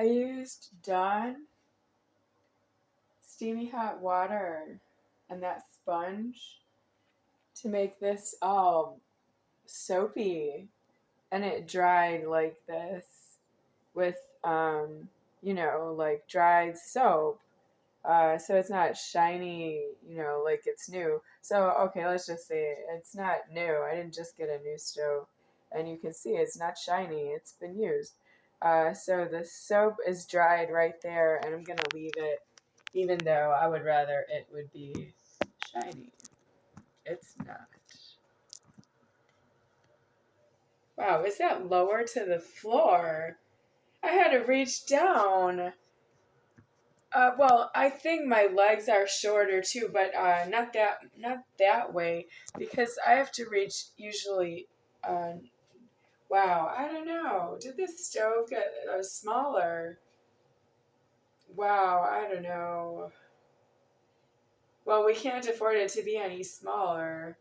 I used Dawn steamy hot water and that sponge to make this all soapy, and it dried like this with like dried soap. So it's not shiny, like it's new. So okay, let's just say it's not new. I didn't just get a new stove, and you can see it's not shiny. It's been used. So the soap is dried right there, and I'm gonna leave it, even though I would rather it would be shiny. It's not. Wow, is that lower to the floor? I had to reach down. Well, I think my legs are shorter too, but not that way, because I have to reach usually. Uh, wow, I don't know. Did this stove get smaller? Wow, I don't know. Well, we can't afford it to be any smaller.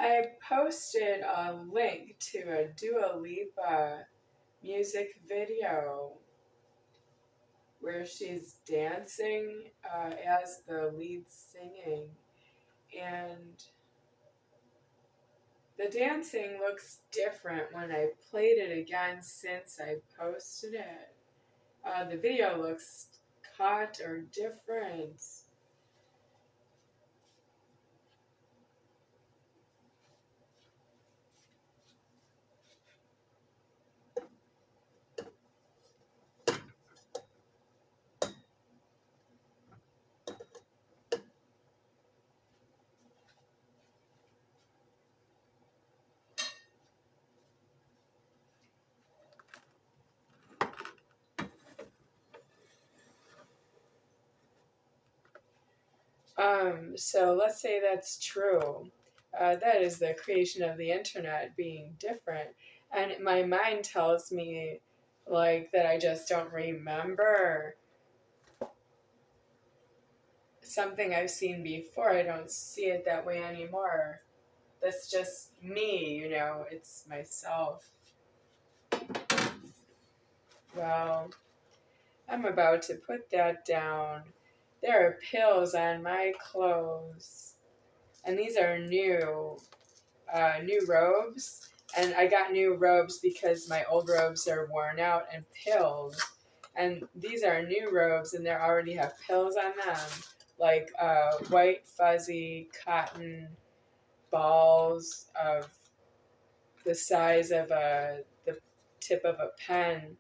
I posted a link to a Dua Lipa music video where she's dancing as the lead singing, and the dancing looks different when I played it again since I posted it. The video looks cut or different. So let's say that's true. That is the creation of the internet being different. And my mind tells me, like, that I just don't remember something I've seen before. I don't see it that way anymore. That's just me, it's myself. Well, I'm about to put that down. There are pills on my clothes, and these are new robes. And I got new robes because my old robes are worn out and pilled. And these are new robes, and they already have pills on them, like white fuzzy cotton balls of the size of the tip of a pen.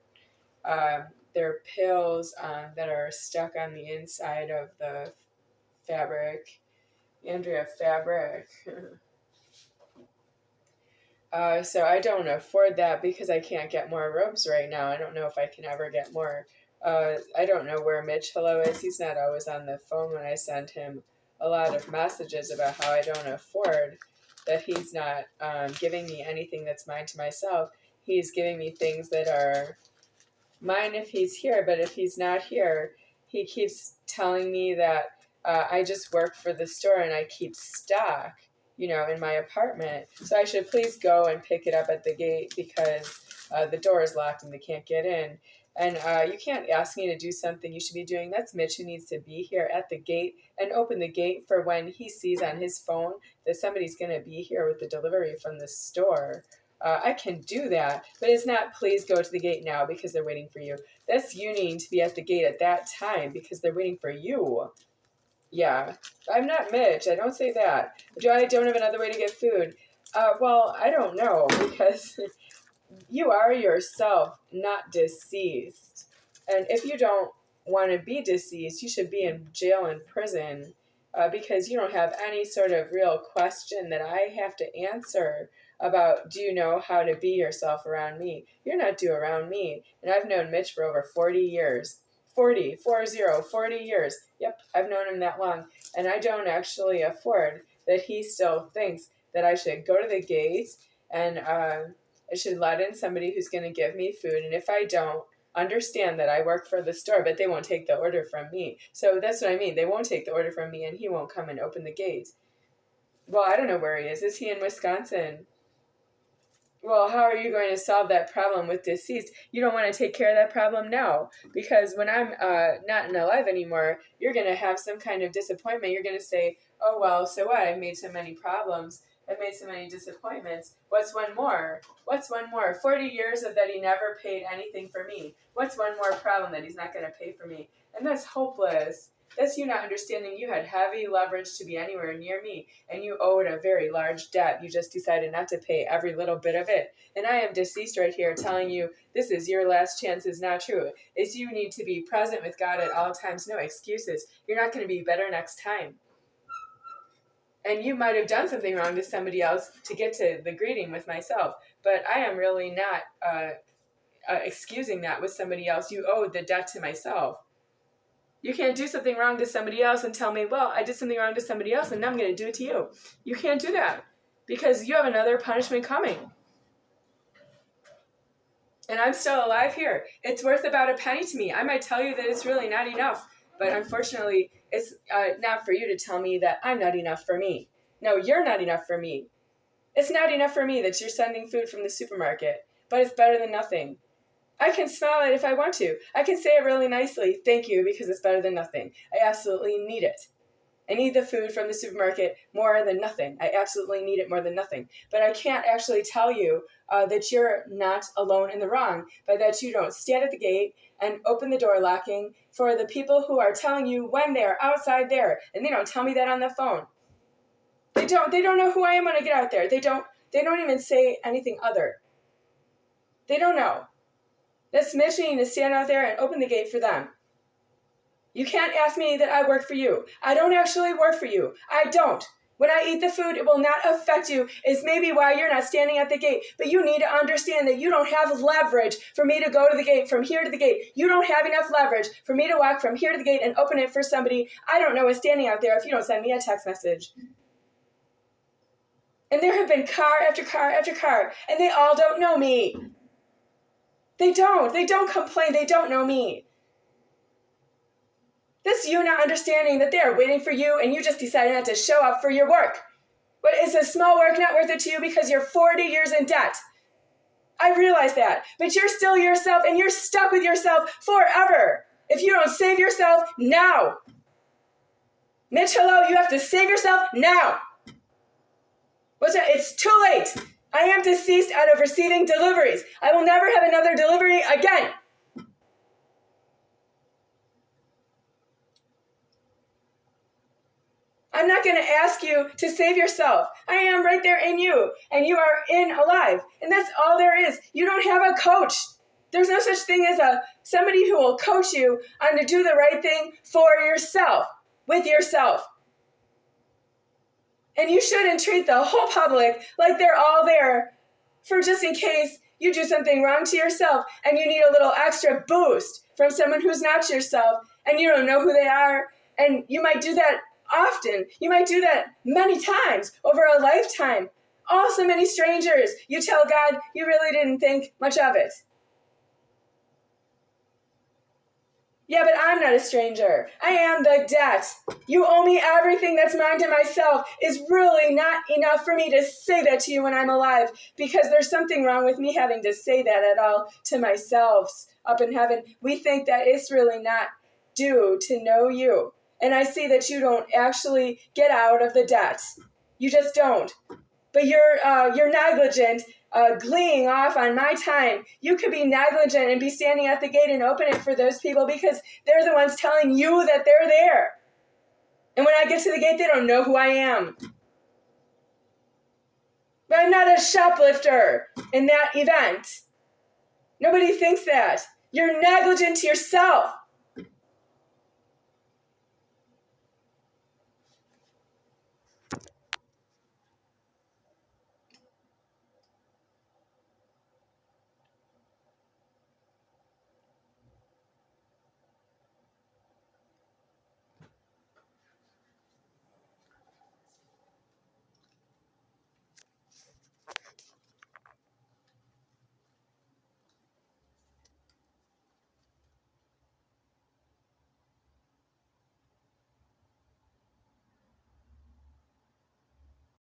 Um, they're pills that are stuck on the inside of the fabric. Andrea fabric. So I don't afford that because I can't get more robes right now. I don't know if I can ever get more. I don't know where Mitch Hello is. He's not always on the phone when I send him a lot of messages about how I don't afford, that he's not giving me anything that's mine to myself. He's giving me things that are mine if he's here, but if he's not here, he keeps telling me that I just work for the store and I keep stock, in my apartment. So I should please go and pick it up at the gate because the door is locked and they can't get in. And you can't ask me to do something you should be doing. That's Mitch, who needs to be here at the gate and open the gate for when he sees on his phone that somebody's going to be here with the delivery from the store. I can do that, but it's not please go to the gate now because they're waiting for you. That's you needing to be at the gate at that time because they're waiting for you. Yeah, I'm not Mitch. I don't say that. I don't have another way to get food. Well, I don't know because you are yourself not deceased. And if you don't want to be deceased, you should be in jail and prison because you don't have any sort of real question that I have to answer about, do you know how to be yourself around me? You're not due around me. And I've known Mitch for over 40 years. 40 years. Yep, I've known him that long. And I don't actually afford that he still thinks that I should go to the gate and I should let in somebody who's going to give me food. And if I don't, understand that I work for the store, but they won't take the order from me. So that's what I mean. They won't take the order from me and he won't come and open the gate. Well, I don't know where he is. Is he in Wisconsin? Well, how are you going to solve that problem with deceased? You don't want to take care of that problem now, because when I'm not alive anymore, you're going to have some kind of disappointment. You're going to say, oh, well, so what? I've made so many problems. I've made so many disappointments. What's one more? What's one more? 40 years of that he never paid anything for me. What's one more problem that he's not going to pay for me? And that's hopeless. That's you not understanding you had heavy leverage to be anywhere near me, and you owed a very large debt. You just decided not to pay every little bit of it. And I am deceased right here telling you this is your last chance is not true. Is you need to be present with God at all times. No excuses. You're not going to be better next time. And you might have done something wrong to somebody else to get to the greeting with myself. But I am really not excusing that with somebody else. You owed the debt to myself. You can't do something wrong to somebody else and tell me, well, I did something wrong to somebody else and now I'm going to do it to you. You can't do that because you have another punishment coming. And I'm still alive here. It's worth about a penny to me. I might tell you that it's really not enough, but unfortunately, it's not for you to tell me that I'm not enough for me. No, you're not enough for me. It's not enough for me that you're sending food from the supermarket, but it's better than nothing. I can smell it if I want to. I can say it really nicely, thank you, because it's better than nothing. I absolutely need it. I need the food from the supermarket more than nothing. I absolutely need it more than nothing. But I can't actually tell you that you're not alone in the wrong, but that you don't stand at the gate and open the door locking for the people who are telling you when they're outside there. And they don't tell me that on the phone. They don't know who I am when I get out there. They don't even say anything other. They don't know. That's Mitch needing to stand out there and open the gate for them. You can't ask me that I work for you. I don't actually work for you. I don't. When I eat the food, it will not affect you. It's maybe why you're not standing at the gate. But you need to understand that you don't have leverage for me to go to the gate, from here to the gate. You don't have enough leverage for me to walk from here to the gate and open it for somebody I don't know is standing out there if you don't send me a text message. And there have been car after car after car, and they all don't know me. They don't complain. They don't know me. This you not understanding that they are waiting for you and you just decided not to show up for your work. But is a small work not worth it to you because you're 40 years in debt? I realize that. But you're still yourself and you're stuck with yourself forever if you don't save yourself now. Mitch, hello, you have to save yourself now. What's that? It's too late. I am deceased out of receiving deliveries. I will never have another delivery again. I'm not going to ask you to save yourself. I am right there in you, and you are in alive. And that's all there is. You don't have a coach. There's no such thing as somebody who will coach you on to do the right thing for yourself, with yourself. And you shouldn't treat the whole public like they're all there for just in case you do something wrong to yourself and you need a little extra boost from someone who's not yourself and you don't know who they are. And you might do that often. You might do that many times over a lifetime. So many strangers. You tell God you really didn't think much of it. Yeah, but I'm not a stranger. I am the debt. You owe me everything that's mine to myself is really not enough for me to say that to you when I'm alive, because there's something wrong with me having to say that at all to myself up in heaven. We think that it's really not due to know you. And I see that you don't actually get out of the debt. You just don't. But you're negligent, gleeing off on my time. You could be negligent and be standing at the gate and open it for those people because they're the ones telling you that they're there. And when I get to the gate, they don't know who I am. But I'm not a shoplifter in that event. Nobody thinks that. You're negligent to yourself.